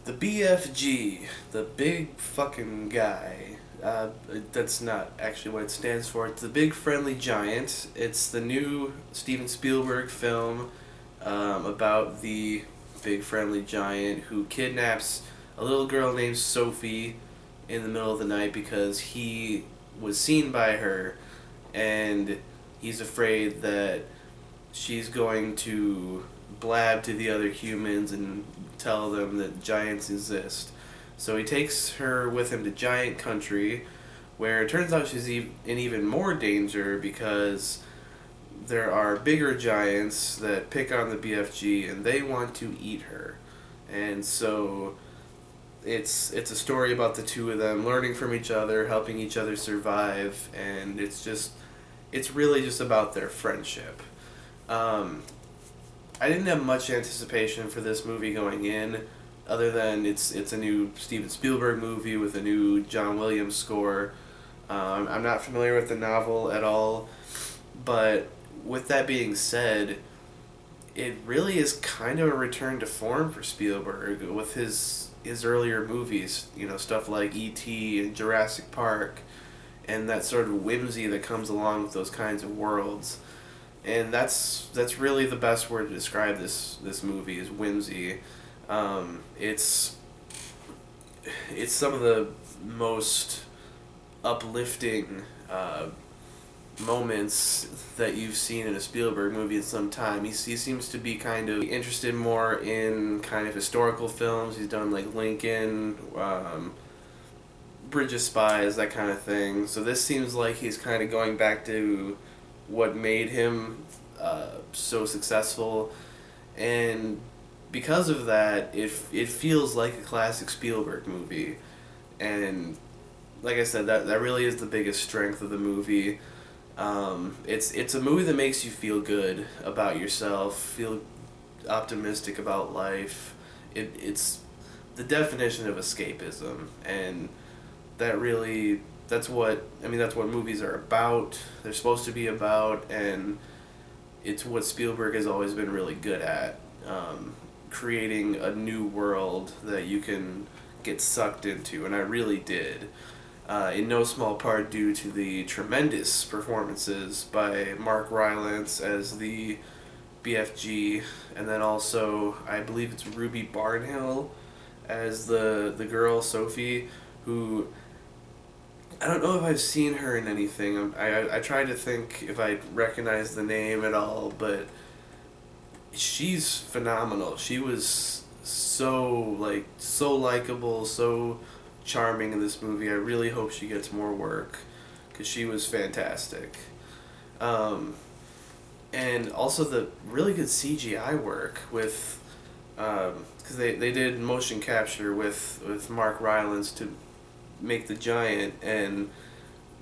The BFG, the big fucking guy. That's not actually what it stands for. It's the Big Friendly Giant. It's the new Steven Spielberg film about the big friendly giant who kidnaps a little girl named Sophie in the middle of the night because he was seen by her and he's afraid that she's going to blab to the other humans and tell them that giants exist. So he takes her with him to Giant Country, where it turns out she's in even more danger because there are bigger giants that pick on the BFG and they want to eat her. And so it's a story about the two of them learning from each other, helping each other survive, and it's really just about their friendship. Um, I didn't have much anticipation for this movie going in, other than it's a new Steven Spielberg movie with a new John Williams score. I'm not familiar with the novel at all, but with that being said, it really is kind of a return to form for Spielberg with his earlier movies. You know, stuff like E.T. and Jurassic Park, and that sort of whimsy that comes along with those kinds of worlds. And that's really the best word to describe this movie is whimsy. It's some of the most uplifting moments that you've seen in a Spielberg movie in some time. He seems to be kind of interested more in kind of historical films. He's done like Lincoln, Bridge of Spies, that kind of thing. So this seems like he's kind of going back to what made him so successful, and because of that, it feels like a classic Spielberg movie, and like I said, that really is the biggest strength of the movie. It's a movie that makes you feel good about yourself, feel optimistic about life. It's the definition of escapism, and that's what movies are about. They're supposed to be about, and it's what Spielberg has always been really good at, creating a new world that you can get sucked into, and I really did. In no small part due to the tremendous performances by Mark Rylance as the BFG, and then also I believe it's Ruby Barnhill as the girl Sophie, who I don't know if I've seen her in anything. I tried to think if I recognize the name at all, but she's phenomenal. She was so likable, so charming in this movie. I really hope she gets more work because she was fantastic. And also the really good CGI work with because they did motion capture with Mark Rylance to make the giant, and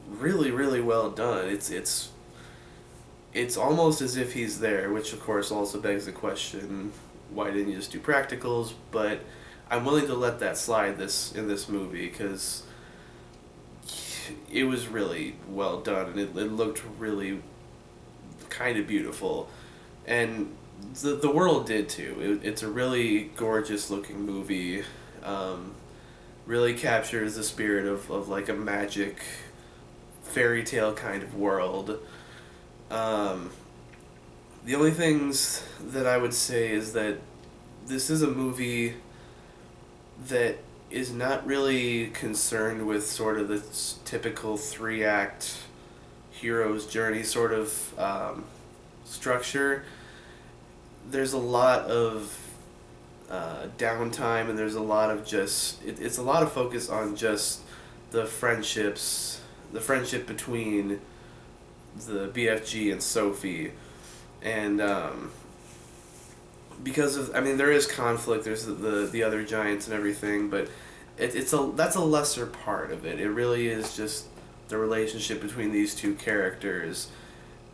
really well done. It's almost as if he's there, which of course also begs the question, why didn't you just do practicals? But I'm willing to let that slide in this movie because it was really well done, and it looked really kind of beautiful, and the world did too. It's a really gorgeous looking movie. Really captures the spirit of like a magic fairy tale kind of world. The only things that I would say is that this is a movie that is not really concerned with sort of the typical 3-act hero's journey sort of structure. There's a lot of downtime, and there's a lot of it's a lot of focus on just the friendship between the BFG and Sophie, and because of there is conflict, there's the other giants and everything, but that's a lesser part of it. It really is just the relationship between these two characters.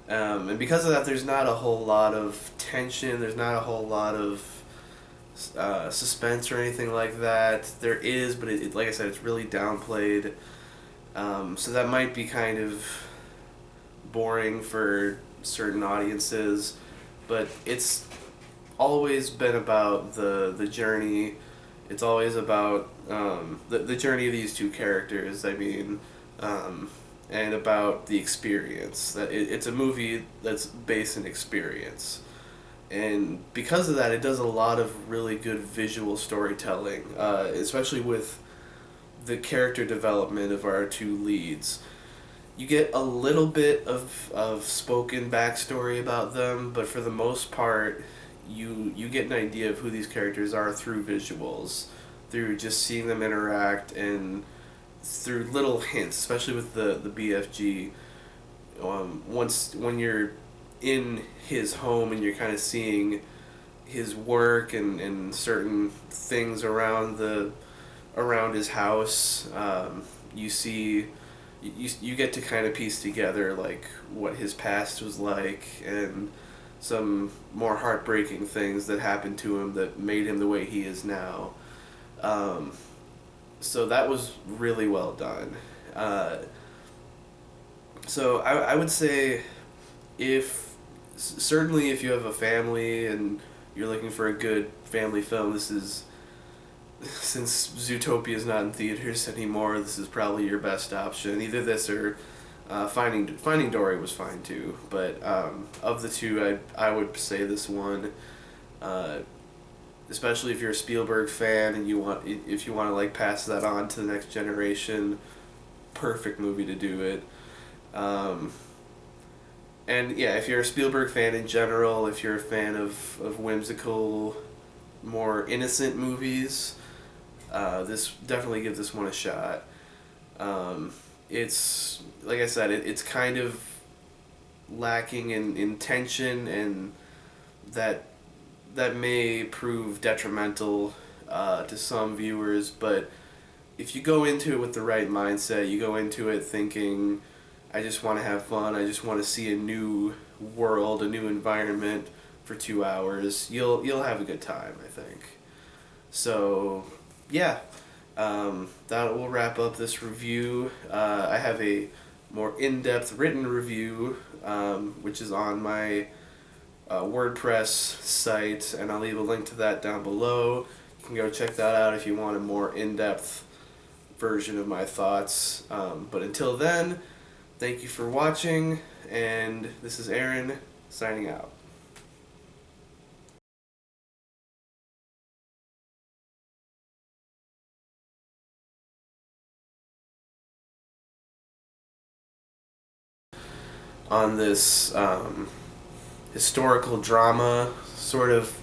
And because of that, there's not a whole lot of tension, there's not a whole lot of suspense or anything like that. There is, but like I said, it's really downplayed. So that might be kind of boring for certain audiences, but it's always been about the journey It's always about the journey of these two characters. I mean, um, and about the experience. It's a movie that's based in experience, and because of that, it does a lot of really good visual storytelling, especially with the character development of our two leads. You get a little bit of spoken backstory about them, but for the most part, you get an idea of who these characters are through visuals, through just seeing them interact, and through little hints, especially with the BFG. Once when you're in his home and you're kind of seeing his work and certain things around his house, you see you get to kind of piece together like what his past was like and some more heartbreaking things that happened to him that made him the way he is now. Um, so that was really well done. Uh, I would say if certainly if you have a family and you're looking for a good family film, this is since Zootopia is not in theaters anymore, this is probably your best option. Either this or Finding Dory was fine too, but of the two, I would say this one, uh, especially if you're a Spielberg fan and if you want to like pass that on to the next generation, perfect movie to do it. Um, and yeah, if you're a Spielberg fan in general, if you're a fan of whimsical, more innocent movies, this definitely give this one a shot. It's like I said, it's kind of lacking in tension, and that that may prove detrimental to some viewers. But if you go into it with the right mindset, you go into it thinking, I just want to have fun. I just want to see a new world, a new environment for 2 hours. You'll have a good time, I think. So, yeah, that will wrap up this review. I have a more in-depth written review, which is on my WordPress site, and I'll leave a link to that down below. You can go check that out if you want a more in-depth version of my thoughts. But until then, thank you for watching, and this is Aaron signing out. On this historical drama sort of